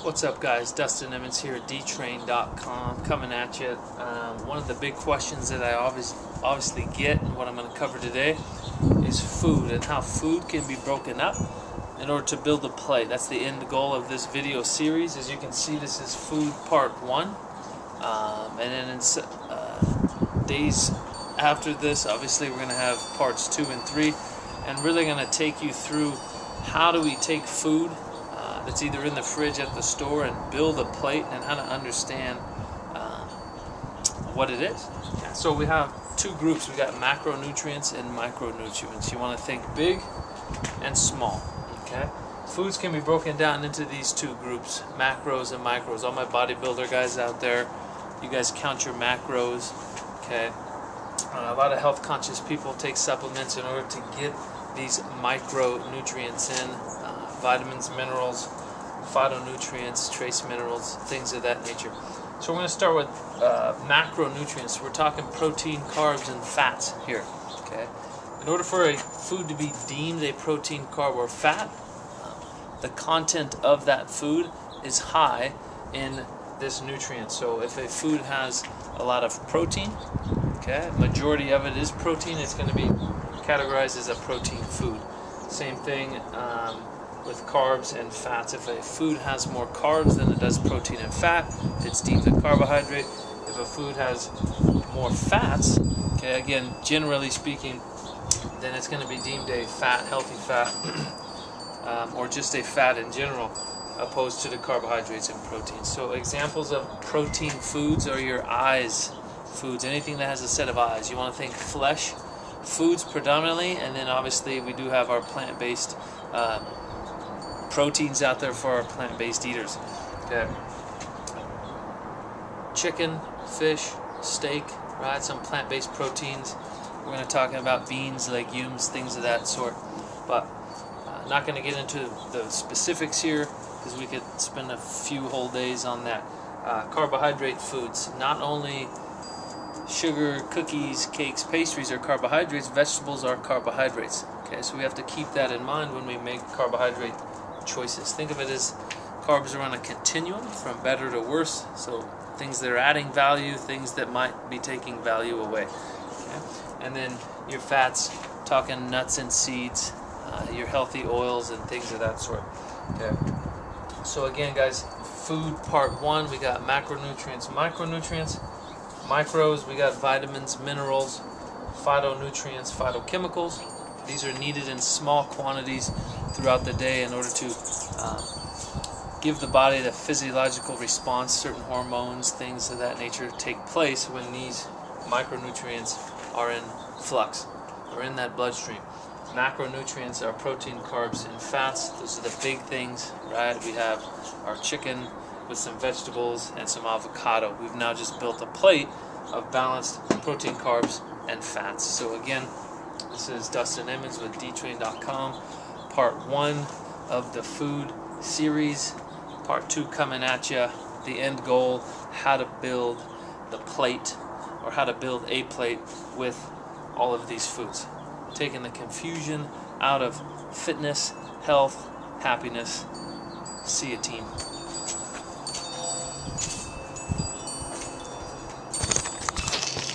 What's up, guys? Dustin Emmons here at dtrain.com coming at you. One of the big questions that I obviously get, and what I'm going to cover today, is food and how food can be broken up in order to build a plate. That's the end goal of this video series. As you can see, this is food part 1. And then in days after this, obviously, we're going to have parts 2 and 3, and really going to take you through how do we take food that's either in the fridge at the store and build a plate, and how to understand what it is. So we have two groups. We got macronutrients and micronutrients. You want to think big and small. Okay, foods can be broken down into these two groups, macros and micros. All my bodybuilder guys out there, you guys count your macros. Okay, a lot of health conscious people take supplements in order to get these micronutrients in. Vitamins, minerals, phytonutrients, trace minerals, things of that nature. So we're going to start with macronutrients. We're talking protein, carbs, and fats here. Okay. In order for a food to be deemed a protein, carb, or fat, the content of that food is high in this nutrient. So if a food has a lot of protein, okay, majority of it is protein, it's going to be categorized as a protein food. Same thing with carbs and fats. If a food has more carbs than it does protein and fat, it's deemed a carbohydrate. If a food has more fats, okay, again, generally speaking, then it's going to be deemed a fat, healthy fat, or just a fat in general, opposed to the carbohydrates and proteins. So examples of protein foods are your eyes foods, anything that has a set of eyes. You want to think flesh foods predominantly, and then obviously we do have our plant-based proteins out there for our plant-based eaters. Okay. Chicken, fish, steak, right? Some plant-based proteins. We're going to talk about beans, legumes, things of that sort. But not going to get into the specifics here because we could spend a few whole days on that. Carbohydrate foods. Not only sugar, cookies, cakes, pastries are carbohydrates, vegetables are carbohydrates. Okay, so we have to keep that in mind when we make carbohydrate choices. Think of it as carbs are on a continuum from better to worse. So things that are adding value, things that might be taking value away. Okay? And then your fats, talking nuts and seeds, your healthy oils and things of that sort. Okay. So again, guys, food part 1, we got macronutrients, micronutrients. Micros, we got vitamins, minerals, phytonutrients, phytochemicals. These are needed in small quantities throughout the day in order to give the body the physiological response. Certain hormones, things of that nature take place when these micronutrients are in flux or in that bloodstream. Macronutrients are protein, carbs, and fats. Those are the big things, right? We have our chicken with some vegetables and some avocado. We've now just built a plate of balanced protein, carbs, and fats. So again, this is Dustin Emmons with dtrain.com, part 1 of the food series. Part 2 coming at you. The end goal, how to build the plate, or how to build a plate with all of these foods. Taking the confusion out of fitness, health, happiness. See you, team.